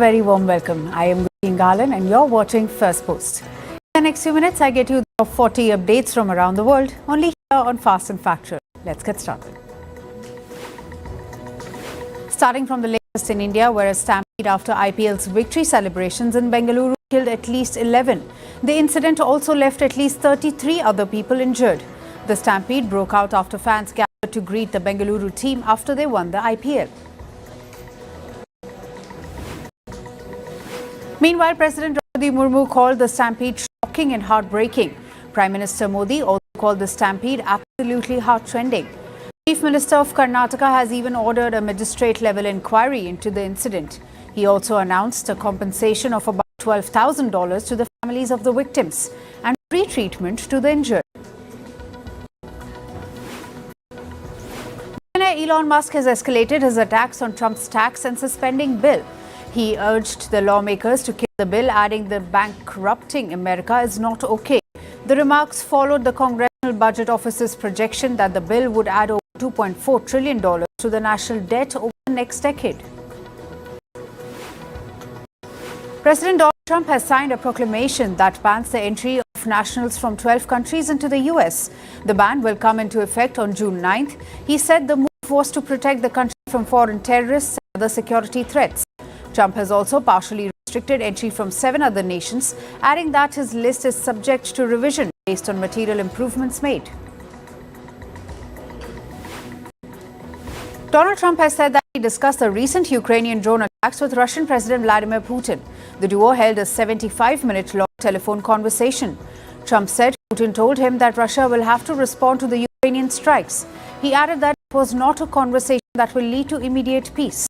very warm welcome. I am Garland and you're watching Firstpost. In the next few minutes, I get you the top 40 updates from around the world, only here on Fast and Factual. Let's get started. Starting from the latest in India, where a stampede after IPL's victory celebrations in Bengaluru killed at least 11. The incident also left at least 33 other people injured. The stampede broke out after fans gathered to greet the Bengaluru team after they won the IPL. Meanwhile, President Droupadi Murmu called the stampede shocking and heartbreaking. Prime Minister Modi also called the stampede absolutely heartrending. Chief Minister of Karnataka has even ordered a magistrate-level inquiry into the incident. He also announced a compensation of about $12,000 to the families of the victims and free treatment to the injured. Elon Musk has escalated his attacks on Trump's tax and spending bill. He urged the lawmakers to kill the bill, adding that bankrupting America is not okay. The remarks followed the Congressional Budget Office's projection that the bill would add over $2.4 trillion to the national debt over the next decade. President Donald Trump has signed a proclamation that bans the entry of nationals from 12 countries into the US. The ban will come into effect on June 9th. He said the move was to protect the country from foreign terrorists and other security threats. Trump has also partially restricted entry from 7 other nations, adding that his list is subject to revision based on material improvements made. Donald Trump has said that he discussed the recent Ukrainian drone attacks with Russian President Vladimir Putin. The duo held a 75-minute-long telephone conversation. Trump said Putin told him that Russia will have to respond to the Ukrainian strikes. He added that it was not a conversation that will lead to immediate peace.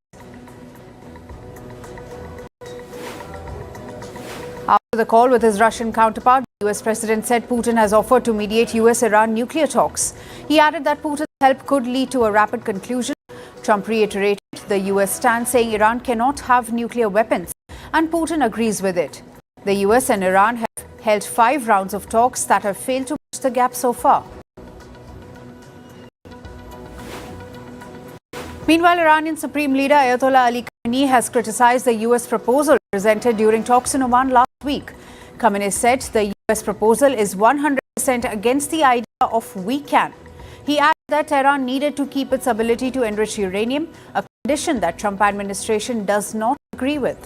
After the call with his Russian counterpart, the US president said Putin has offered to mediate US-Iran nuclear talks. He added that Putin's help could lead to a rapid conclusion. Trump reiterated the US stand, saying Iran cannot have nuclear weapons, and Putin agrees with it. The US and Iran have held 5 rounds of talks that have failed to bridge the gap so far. Meanwhile, Iranian Supreme Leader Ayatollah Ali Khamenei has criticized the US proposal presented during talks in Oman last week. Khamenei said the US proposal is 100% against the idea of we can. He added that Tehran needed to keep its ability to enrich uranium, a condition that Trump administration does not agree with.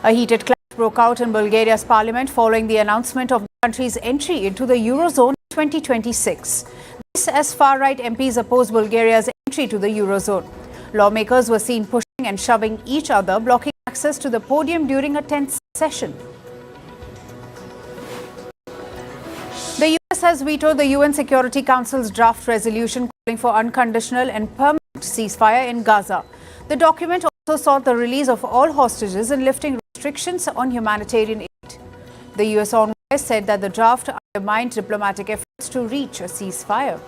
A heated clash broke out in Bulgaria's parliament following the announcement of the country's entry into the Eurozone in 2026. This as far-right MPs opposed Bulgaria's entry to the Eurozone. Lawmakers were seen pushing and shoving each other, blocking access to the podium during a tense session. The US has vetoed the UN Security Council's draft resolution calling for unconditional and permanent ceasefire in Gaza. The document also sought the release of all hostages and lifting restrictions on humanitarian aid. The US envoy said that the draft undermined diplomatic efforts to reach a ceasefire.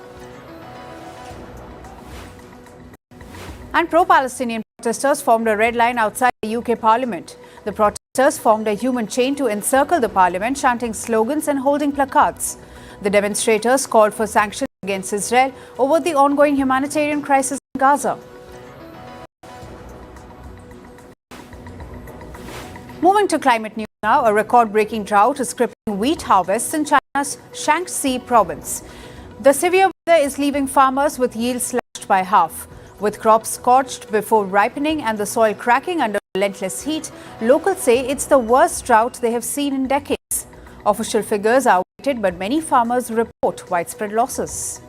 And pro-Palestinian protesters formed a red line outside the UK Parliament. The protesters formed a human chain to encircle the Parliament, chanting slogans and holding placards. The demonstrators called for sanctions against Israel over the ongoing humanitarian crisis in Gaza. Moving to climate news now, a record-breaking drought is crippling wheat harvests in China's Shaanxi province. The severe weather is leaving farmers with yields slashed by half. With crops scorched before ripening and the soil cracking under relentless heat, locals say it's the worst drought they have seen in decades. Official figures are awaited, but many farmers report widespread losses.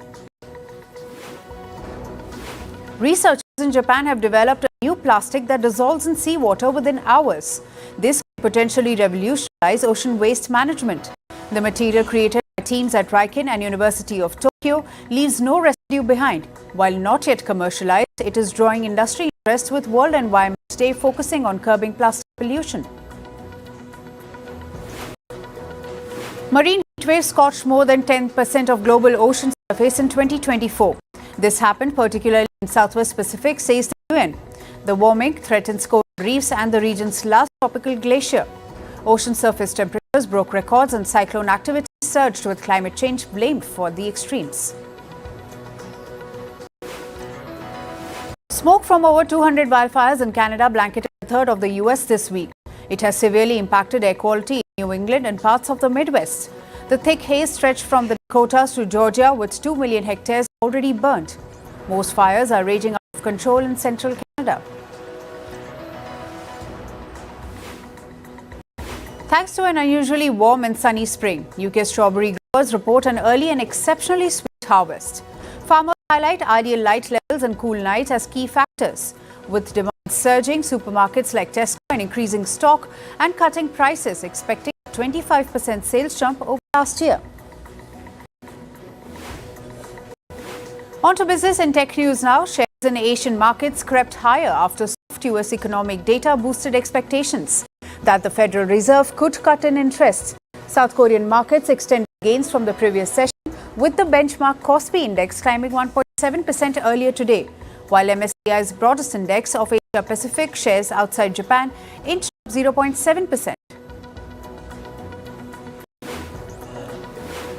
Researchers in Japan have developed a new plastic that dissolves in seawater within hours. This could potentially revolutionize ocean waste management. The material created by teams at Riken and University of Tokyo leaves no residue behind. While not yet commercialized, it is drawing industry interest, with World Environment Day focusing on curbing plastic pollution. Marine heat waves scorched more than 10% of global ocean surface in 2024. This happened particularly in Southwest Pacific, says the UN. The warming threatens coral reefs and the region's last tropical glacier. Ocean surface temperatures broke records and cyclone activity surged, with climate change blamed for the extremes. Smoke from over 200 wildfires in Canada blanketed a third of the US this week. It has severely impacted air quality in New England and parts of the Midwest. The thick haze stretched from the Dakotas to Georgia, with 2 million hectares already burnt. Most fires are raging out of control in central Canada. Thanks to an unusually warm and sunny spring, UK strawberry growers report an early and exceptionally sweet harvest. Farmers highlight ideal light levels and cool nights as key factors. With demand surging, supermarkets like Tesco and increasing stock and cutting prices, expecting a 25% sales jump over last year. On to business and tech news now. Shares in Asian markets crept higher after soft US economic data boosted expectations that the Federal Reserve could cut in interest. South Korean markets extended gains from the previous session, with the benchmark Kospi index climbing 1.7% earlier today, while MSCI's broadest index of Asia Pacific shares outside Japan inched up 0.7%.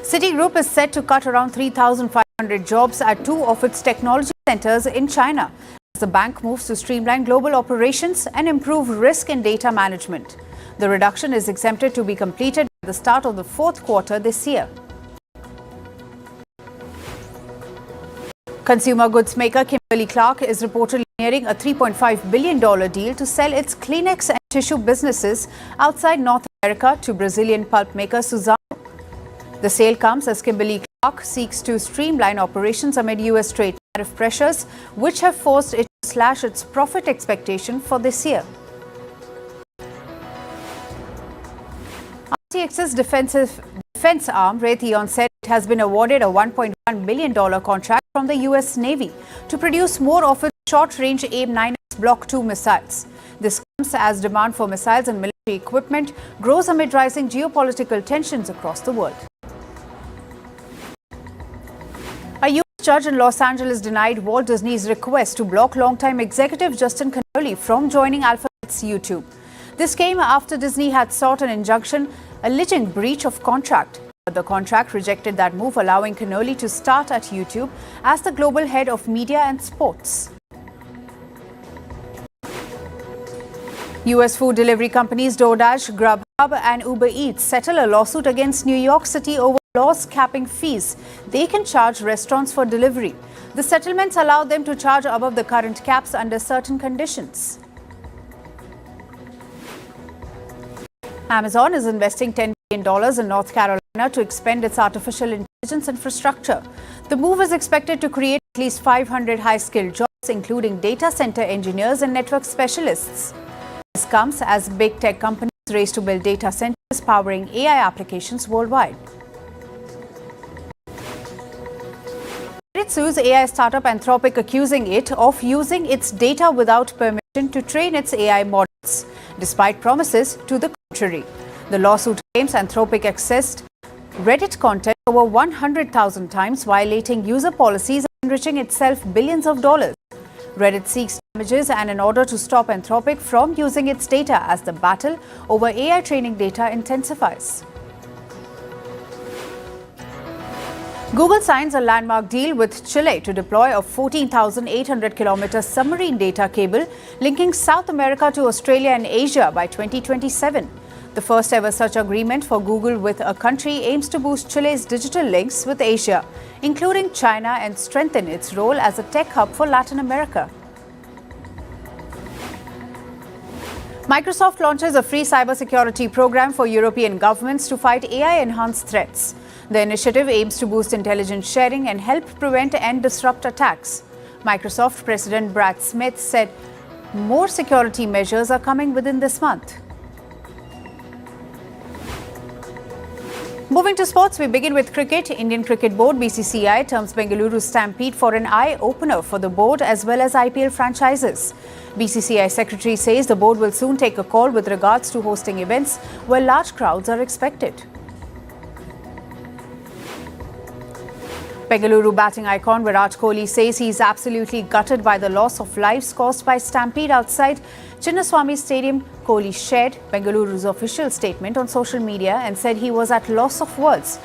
Citigroup is set to cut around 3,500 jobs at two of its technology centers in China as the bank moves to streamline global operations and improve risk and data management. The reduction is expected to be completed by the start of the fourth quarter this year. Consumer goods maker Kimberly-Clark is reportedly nearing a $3.5 billion deal to sell its Kleenex and tissue businesses outside North America to Brazilian pulp maker Suzano. The sale comes as Kimberly-Clark seeks to streamline operations amid US trade tariff pressures, which have forced it to slash its profit expectation for this year. RTX's defense arm, Raytheon, said it has been awarded a $1.1 billion contract from the US Navy to produce more of its short-range AIM-9X Block II missiles. This comes as demand for missiles and military equipment grows amid rising geopolitical tensions across the world. A US judge in Los Angeles denied Walt Disney's request to block longtime executive Justin Connolly from joining Alphabet's YouTube. This came after Disney had sought an injunction alleging breach of contract. The contract rejected that move, allowing Connolly to start at YouTube as the global head of media and sports. US food delivery companies DoorDash, Grubhub and Uber Eats settle a lawsuit against New York City over laws capping fees they can charge restaurants for delivery. The settlements allow them to charge above the current caps under certain conditions. Amazon is investing $10 billion in North Carolina to expand its artificial intelligence infrastructure. The move is expected to create at least 500 high-skilled jobs, including data center engineers and network specialists. This comes as big tech companies race to build data centers powering AI applications worldwide. Reddit sues AI startup Anthropic, accusing it of using its data without permission to train its AI models, despite promises to the contrary. The lawsuit claims Anthropic accessed Reddit content over 100,000 times, violating user policies and enriching itself billions of dollars. Reddit seeks damages and an order to stop Anthropic from using its data as the battle over AI training data intensifies. Google signs a landmark deal with Chile to deploy a 14,800-kilometer submarine data cable linking South America to Australia and Asia by 2027. The first ever such agreement for Google with a country aims to boost Chile's digital links with Asia, including China, and strengthen its role as a tech hub for Latin America. Microsoft launches a free cybersecurity program for European governments to fight AI-enhanced threats. The initiative aims to boost intelligence sharing and help prevent and disrupt attacks. Microsoft President Brad Smith said more security measures are coming within this month. Moving to sports, we begin with cricket. Indian Cricket Board BCCI terms Bengaluru Stampede for an eye-opener for the board as well as IPL franchises. BCCI Secretary says the board will soon take a call with regards to hosting events where large crowds are expected. Bengaluru batting icon Virat Kohli says he is absolutely gutted by the loss of lives caused by stampede outside Chinnaswamy Stadium. Kohli shared Bengaluru's official statement on social media and said he was at loss of words.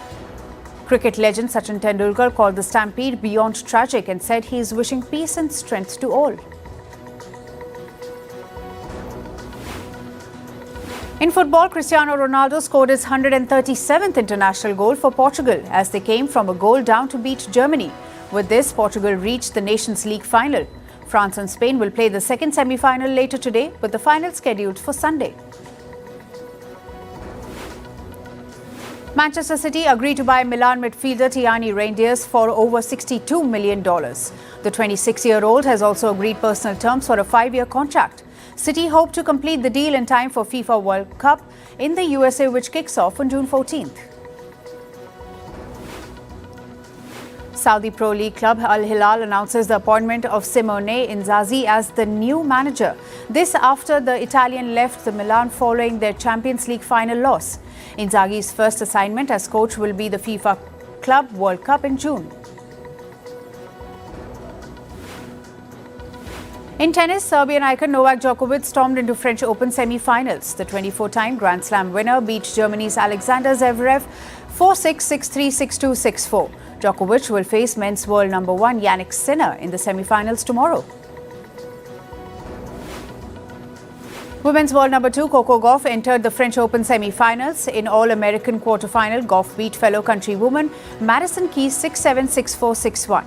Cricket legend Sachin Tendulkar called the stampede beyond tragic and said he is wishing peace and strength to all. In football, Cristiano Ronaldo scored his 137th international goal for Portugal as they came from a goal down to beat Germany. With this, Portugal reached the Nations League final. France and Spain will play the second semi-final later today, with the final scheduled for Sunday. Manchester City agreed to buy Milan midfielder Tiani Reinders for over $62 million. The 26-year-old has also agreed personal terms for a 5-year contract. City hope to complete the deal in time for FIFA World Cup in the USA, which kicks off on June 14th. Saudi Pro League club Al Hilal announces the appointment of Simone Inzaghi as the new manager. This after the Italian left the Milan following their Champions League final loss. Inzaghi's first assignment as coach will be the FIFA Club World Cup in June. In tennis, Serbian icon Novak Djokovic stormed into French Open semi-finals. The 24-time Grand Slam winner beat Germany's Alexander Zverev 4-6, 6-3, 6-2, 6-4. Djokovic will face men's world number 1 Jannik Sinner in the semi-finals tomorrow. Women's world number 2 Coco Gauff entered the French Open semi-finals. In All-American quarter-final, Gauff beat fellow countrywoman Madison Keys 6-7, 6-4, 6-1.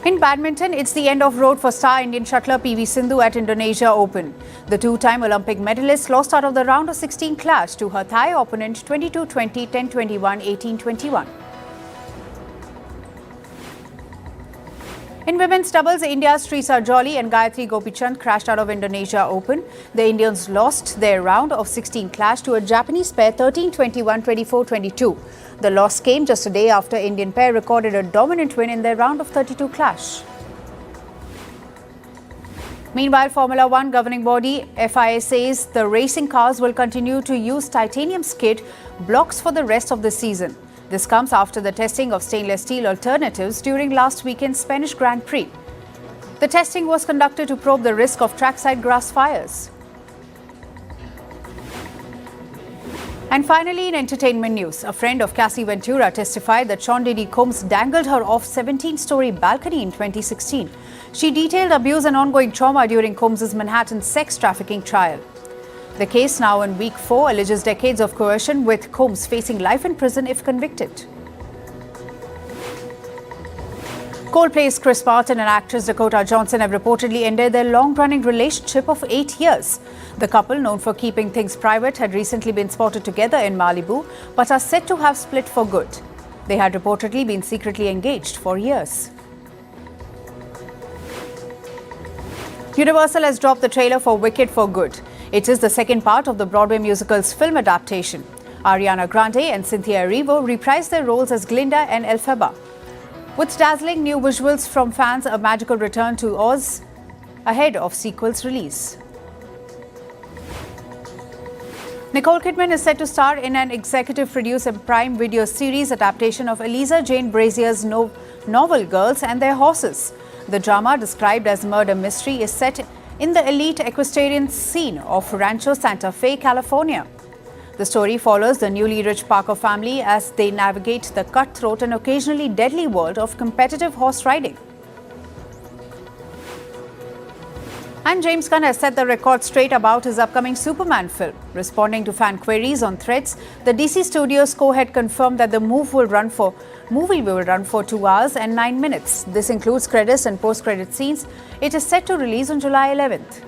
In badminton, it's the end of road for star Indian shuttler PV Sindhu at Indonesia Open. The two-time Olympic medalist lost out of the round of 16 clash to her Thai opponent 22-20, 10-21, 18-21. In women's doubles, India's Shrisa Jolly and Gayatri Gopichand crashed out of Indonesia Open. The Indians lost their round of 16 clash to a Japanese pair 13-21, 24-22. The loss came just a day after Indian pair recorded a dominant win in their round of 32 clash. Meanwhile, Formula One governing body FIA says the racing cars will continue to use titanium skid blocks for the rest of the season. This comes after the testing of stainless steel alternatives during last weekend's Spanish Grand Prix. The testing was conducted to probe the risk of trackside grass fires. And finally, in entertainment news, a friend of Cassie Ventura testified that Sean Diddy Combs dangled her off 17-story balcony in 2016. She detailed abuse and ongoing trauma during Combs' Manhattan sex trafficking trial. The case, now in week 4, alleges decades of coercion, with Combs facing life in prison if convicted. Coldplay's Chris Martin and actress Dakota Johnson have reportedly ended their long-running relationship of 8 years. The couple, known for keeping things private, had recently been spotted together in Malibu, but are said to have split for good. They had reportedly been secretly engaged for years. Universal has dropped the trailer for Wicked for good. It is the second part of the Broadway musical's film adaptation. Ariana Grande and Cynthia Erivo reprised their roles as Glinda and Elphaba. With dazzling new visuals from fans, a magical return to Oz ahead of sequel's release. Nicole Kidman is set to star in an executive-produced and Prime Video series adaptation of Eliza Jane Brazier's novel Girls and Their Horses. The drama, described as murder mystery, is set in the elite equestrian scene of Rancho Santa Fe, California. The story follows the newly rich Parker family as they navigate the cutthroat and occasionally deadly world of competitive horse riding. And James Gunn has set the record straight about his upcoming Superman film. Responding to fan queries on Threads, the DC Studios co-head confirmed that the movie will run for 2 hours and 9 minutes. This includes credits and post-credit scenes. It is set to release on July 11th.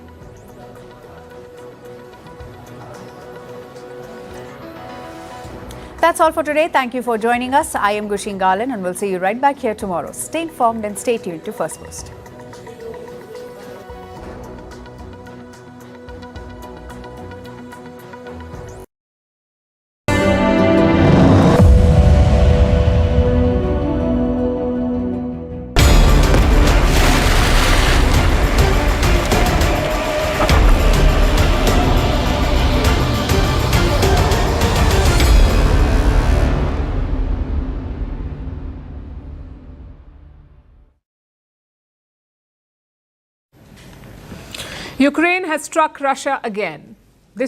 That's all for today. Thank you for joining us. I am Gushin Garland and we'll see you right back here tomorrow. Stay informed and stay tuned to Firstpost. Ukraine has struck Russia again.